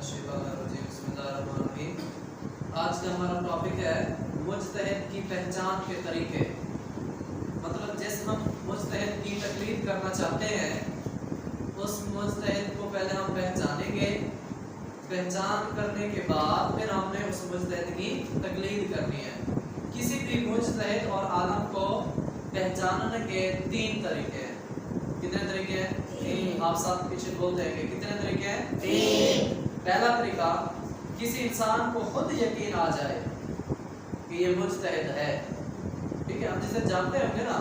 आज का हमारा टॉपिक है मुज्तहिद की पहचान के तरीके। मतलब जिस हम मुज्तहिद की तकलीद करना चाहते हैं उस मुज्तहिद को पहले हम पहचानेंगे, पहचान करने के बाद फिर हमने उस मुज्तहिद की तकलीद करनी है। किसी भी मुज्तहिद और आलम को पहचानने के तीन तरीके हैं। कितने तरीके हैं? आप साथ पीछे बोलते हैं कितने तरीके हैं? तीन। पहला तरीका, किसी इंसान को खुद यकीन आ जाए कि ये मुज्तहिद है। ठीक है, हम जिसे जानते होंगे ना,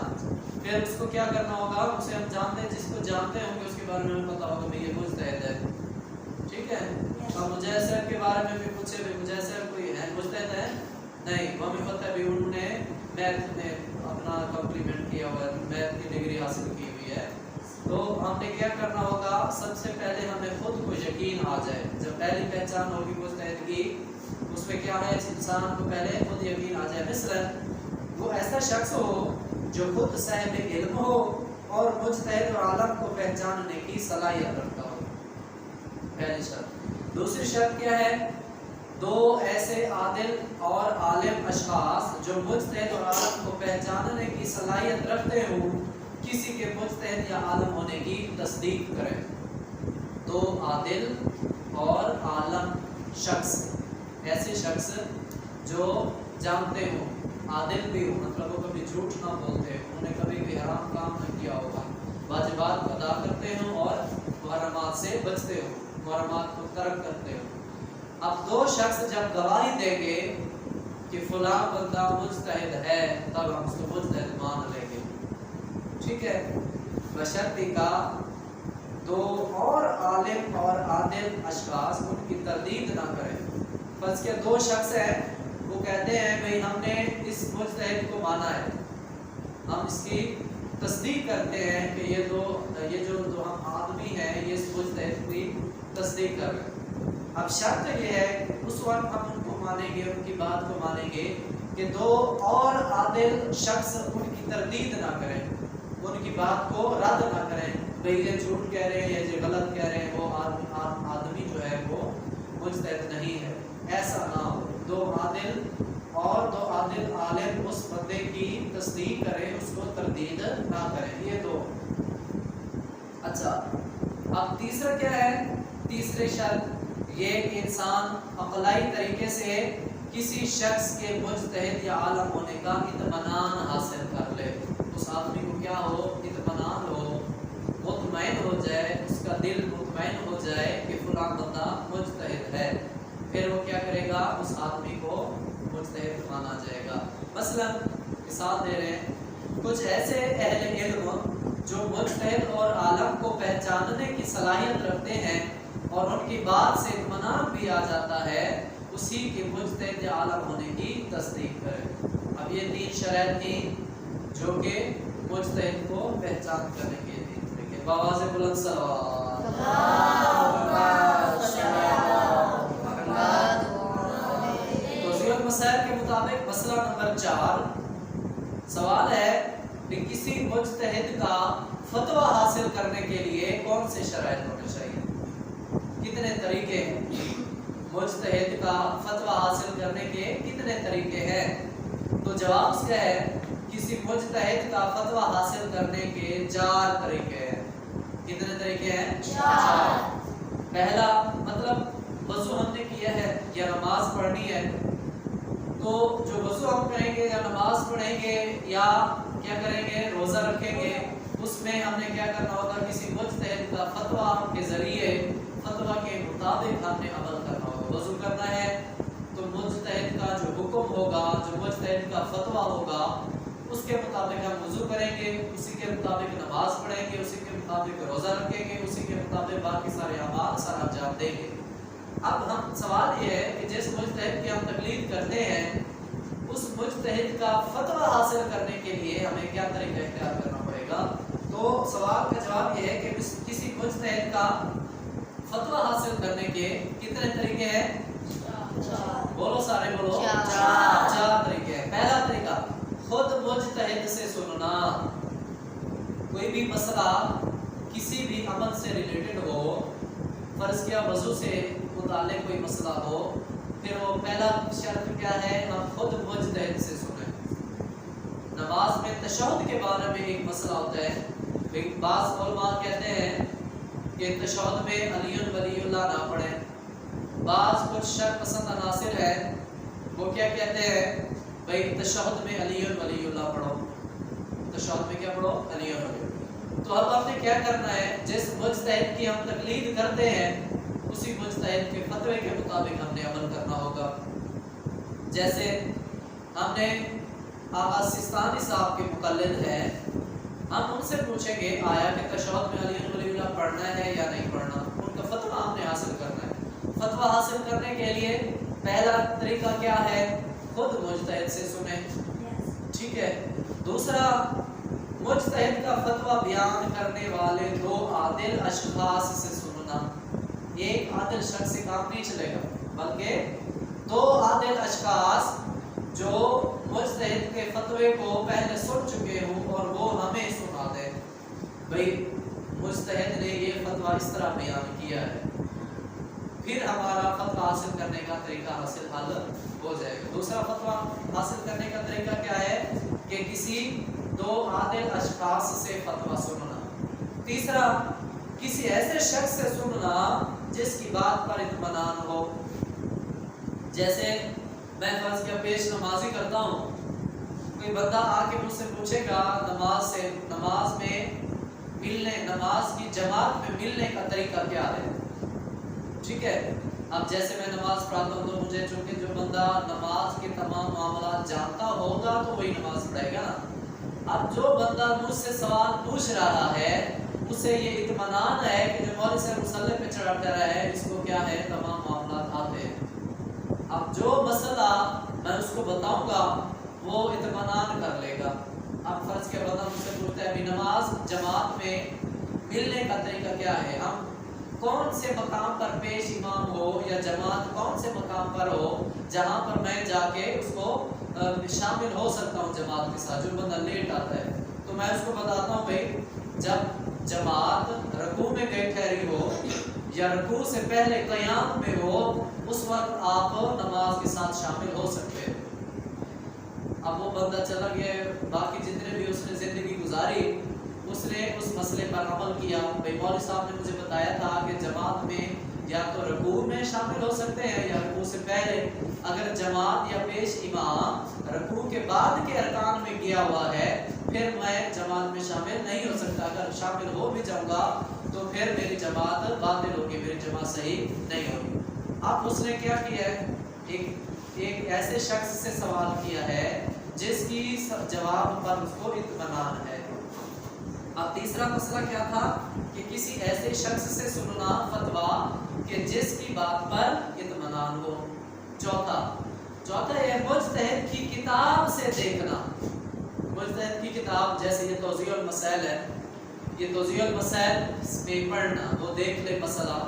फिर उसको क्या करना होगा, उसे हम जानते हैं, जिसको जानते होंगे उसके बारे में हमें पता होगा भाई ये मुज्तहिद है। ठीक है, अब मुजस्सिर के बारे में भी पूछे भाई मुजस्सिर कोई है मुज्तहिद है? नहीं, वो हमें पता है भाई उन्होंने मैथ में अपना कम्प्लीमेंट किया हुआ है, मैथ की डिग्री हासिल की हुई है। तो हमने क्या करना होगा, सबसे पहले हमें खुद को यकीन आ जाए। जब पहली पहचान होगी मुज्तहिद की, उसमें क्या है, इस इंसान को पहले खुद यकीन आ जाए। मिसलन वो ऐसा शख्स हो जो खुद साहिब इल्म हो और मुज्तहिद और आलम को पहचानने की सलाहियत रखता हो। पहली शर्त। दूसरी शर्त क्या है, दो ऐसे आदिल और आलिम अशखास जो मुज्तहिद और आलम को पहचानने की सलाहियत रखते हो किसी के मुज्तहिद या आलम होने की तस्दीक करें। दो आदिल और आलम शख्स, ऐसे शख्स जो जानते हो, आदिल भी हो, मतलब वो कभी झूठ ना बोलते हो, उन्होंने कभी कोई हराम काम न किया होगा, वाजिबात अदा करते हो और मुहर्रमात से बचते हो, मुहर्रमात को तर्क करते हो। अब दो शख्स जब गवाही देंगे कि फलां बंदा मुज्तहिद है, तब हम उसको मुज्तहिद मान लेंगे। ठीक है, बशर्ते का दो और आलिम और आदिल अशखास उनकी तरदीद ना करें। बस क्या दो शख्स हैं, वो कहते हैं भाई हमने इस मुज्तहिद को माना है, हम इसकी तस्दीक करते हैं कि ये जो हम आदमी हैं ये इस मुज्तहिद की तस्दीक कर रहे हैं। अब शर्त ये है, उस वक्त हम उनको मानेंगे, उनकी बात को मानेंगे कि दो और आदिल शख्स उनकी तरदीद ना करें, उनकी बात को रद्द ना करें, भाई ये झूठ कह रहे हैं या ये गलत कह रहे हैं, वो आदमी जो है वो मुज्तहिद नहीं है। ऐसा ना हो, दो आदिल और दो आदिल आलिम उस बंदे की तस्दीक करें, उसको तरदीद ना करें, ये दो। अच्छा, अब तीसरा क्या है, तीसरी शर्त ये कि इंसान अक़लाई तरीके से किसी शख्स के मुज्तहिद या आलम होने का इत्मीनान हासिल कर ले। उस आदमी को क्या हो, इत्मीनान हो, मुतमईन हो जाए, उसका दिल मुतमईन हो जाए कि फलां बंदा मुज्तहिद है। फिर वो क्या करेगा, उस आदमी को मुज्तहिद माना जाएगा। मसलन मिसाल दे रहे हैं, कुछ ऐसे अहले इल्म जो मुज्तहिद और आलम को पहचानने की सलाहियत रखते हैं और उनकी बात से इत्मीनान भी आ जाता है, उसी के मुज्तहिद या आलम होने की तस्दीक करें। अब ये तीन शर्त थी जो कि मुज्तहिद को पहचान करने के लिए थी। देखिए बावाज़ बुलंद सलावत। तो ज़ीरत मसाइल के मुताबिक मसला नंबर 4 सवाल है कि किसी मुज्तहिद का फतवा हासिल करने के लिए कौन से शराइत होने चाहिए? कितने तरीके हैं? मुज्तहिद का फतवा हासिल करने के कितने तरीके हैं? तो जवाब क्या है, किसी मुज्तहिद का फतवा हासिल करने के 4 तरीके हैं। कितने तरीके हैं? 4। पहला मतलब वज़ू हमने किया है या नमाज पढ़नी है, तो जो वज़ू हम करेंगे या नमाज पढ़ेंगे या क्या करेंगे, रोज़ा रखेंगे, उसमें हमने क्या करना होगा, किसी मुज्तहिद का फतवा के ज़रिए फतवा के मुताबिक हमने अमल करना होगा। वज़ू करना है तो मुज्तहिद का जो हुक्म होगा, जो मुज्तहिद का फतवा होगा, उसके मुताबिक हम वज़ू करेंगे, उसी के मुताबिक नमाज पढ़ेंगे, उसी के मुताबिक रोज़ा रखेंगे, उसी के मुताबिक बाकी सारे अमाल सर अंजाम देंगे। अब हम सवाल ये है कि जिस मुज्तहिद की हम तकलीद करते हैं उस मुज्तहिद का फतवा हासिल करने के लिए हमें क्या तरीका इख्तियार करना पड़ेगा? तो सवाल का जवाब ये है कि किसी मुज्तहिद का फतवा हासिल करने के कितने तरीके हैं? 4। बोलो सारे बोलो। 4 तरीके हैं। पहला तरीका, खुद मुज्तहिद से सुनना। कोई भी मसला किसी भी अमल से रिलेटेड हो, فرض کیا وضو سے متعلق کوئی مسئلہ ہو، پھر وہ پہلا شرط کیا ہے، ہم خود مجتہد سے سنیں۔ نماز میں تشہد کے بارے میں ایک مسئلہ ہوتا ہے، بعض علماء کہتے ہیں کہ تشہد میں علی ولی اللہ نہ پڑھیں، بعض کچھ شرع پسند عناصر ہے وہ کیا کہتے ہیں بھائی تشہد میں علی ولی اللہ پڑھو، تشہد میں کیا پڑھو، علی ولی اللہ۔ تو اب آپ نے کیا کرنا ہے، جس مجتہد کی ہم تقلید کرتے ہیں اسی مجتہد کے فتوے کے مطابق ہم نے عمل کرنا ہوگا۔ جیسے ہم نے آغا سستانی صاحب کے مقلد ہیں، ہم ان سے پوچھیں گے آیا کہ تشہد میں علی ولی اللہ پڑھنا ہے یا نہیں پڑھنا، ان کا فتویٰ ہم نے حاصل کرنا ہے۔ فتویٰ حاصل کرنے کے لیے پہلا طریقہ کیا ہے، خود مجتہد سے سنیں، ٹھیک ہے۔ دوسرا، مجتہد کا فتویٰ بیان کرنے والے دو عادل اشخاص سے سننا، ایک عادل شخص سے کام نہیں چلے گا، بلکہ دو عادل اشخاص جو مجتہد کے فتوے کو پہلے سن چکے ہوں اور وہ ہمیں سنا دیں بھئی مجتہد نے یہ فتویٰ اس طرح بیان کیا ہے، پھر ہمارا فتویٰ حاصل کرنے کا طریقہ حل ہو جائے گا۔ دوسرا فتویٰ حاصل کرنے کا طریقہ کیا ہے کہ کسی دو عادل اشخاص سے فتویٰ سننا۔ تیسرا، کسی ایسے شخص سے سننا جس کی بات پر اطمینان ہو۔ جیسے میں فرض کیا پیش نمازی کرتا ہوں، کوئی بندہ آ کے مجھ سے پوچھے گا نماز میں ملنے، نماز کی جماعت میں ملنے کا طریقہ کیا ہے، ٹھیک ہے۔ اب جیسے میں نماز پڑھاتا ہوں تو مجھے چونکہ جو بندہ نماز کے تمام معاملات جانتا ہوگا تو وہی نماز پڑھے گا نا۔ اب جو بندہ مجھ سے سوال پوچھ رہا ہے اسے یہ اطمینان ہے کہ جو مولوی صاحب مصلی پہ چڑھا رہا ہے اس کو کیا ہے، تمام معاملات آتے ہیں۔ اب جو مسئلہ میں اس کو بتاؤں گا وہ اطمینان کر لے گا۔ اب فرض کے بندہ مجھ سے پوچھتا ہے بھی نماز جماعت میں ملنے کا طریقہ کیا ہے، ہم کون سے مقام پر پیش امام ہو یا جماعت کون سے مقام پر ہو جہاں پر میں جا کے اس کو شامل ہو سکتا ہوں جماعت کے ساتھ، جو بندہ لیٹ آتا ہے تو میں اس کو بتاتا ہوں بھائی جب جماعت رکوع میں گئی ٹھہری ہو یا رکوع سے پہلے قیام میں ہو اس وقت آپ نماز کے ساتھ شامل ہو سکتے ہیں۔ اب وہ بندہ چلا گیا، باقی جتنے بھی اس نے زندگی گزاری اس نے اس مسئلے پر عمل کیا، بھائی مولوی صاحب نے مجھے بتایا تھا کہ جماعت میں یا تو رکوع میں شامل ہو سکتے ہیں یا رکوع سے پہلے، اگر جماعت یا پیش امام رکوع کے بعد کے ارکان میں گیا ہوا ہے پھر میں جماعت میں شامل نہیں ہو سکتا، اگر شامل ہو بھی جاؤں گا تو پھر میری جماعت باطل ہوگی، میری جماعت صحیح نہیں ہوگی۔ اب اس نے کیا کیا ہے، ایک ایسے شخص سے سوال کیا ہے جس کی جواب پر اس کو اطمینان ہے۔ اب تیسرا مسئلہ کیا تھا کہ کسی ایسے شخص سے سننا فتویٰ کہ جس کی بات پر اطمینان ہو۔ چوتھا یہ مجتہد کی کتاب سے دیکھنا، مجتہد کی کتاب جیسے یہ توضیح المسائل ہے، یہ توضیح المسائل میں پڑھنا، وہ دیکھ لے مسئلہ،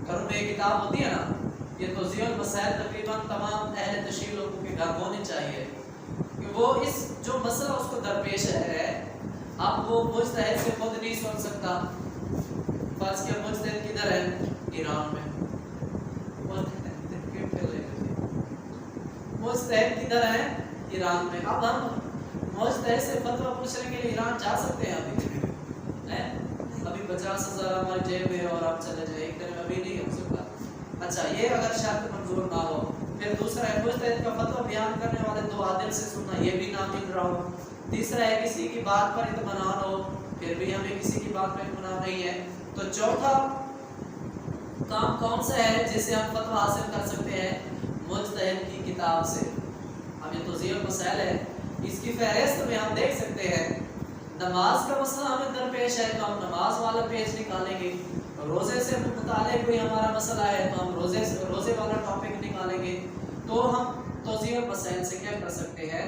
گھروں میں ایک کتاب ہوتی ہے نا، یہ توضیح المسائل تقریباً تمام اہل تشریح لوگوں کے گھر ہونی چاہیے کہ وہ اس جو مسئلہ اس کو درپیش ہے اب وہ مجتہد سے خود نہیں سن سکتا۔ فرض کیا مجتہد کدھر ہے، ایران میں، مجتہد کدھر ہے، ایران میں۔ اب ہم مجتہد سے فتویٰ پوچھنے کے لیے ایران جا سکتے ہیں، ابھی 50,000 ہماری جیب میں اور آپ چلے جائیں، ایک دن میں ابھی نہیں ہو سکتا۔ اچھا یہ اگر شرط منظور نہ ہو، پھر دوسرا ہے مجتہد کا فتویٰ بیان کرنے والے دو عادل سے سننا، یہ بھی نہ مل رہا ہو۔ تیسرا ہے کسی کی بات پر اطمینان ہو، پھر بھی ہمیں کسی کی بات پر اطمینان نہیں ہے۔ تو چوتھا کام کون سا ہے جس سے ہم فتویٰ حاصل کر سکتے ہیں، مجتہد کی کتاب سے۔ اب یہ توضیح المسائل ہے، اس کی فہرست میں ہم دیکھ سکتے ہیں نماز کا مسئلہ ہمیں درپیش ہے تو ہم نماز والا پیج نکالیں گے، روزے سے متعلق کوئی ہمارا مسئلہ ہے تو ہم روزے والا ٹاپک نکالیں گے۔ تو ہم توضیح المسائل سے کیا کر سکتے ہیں،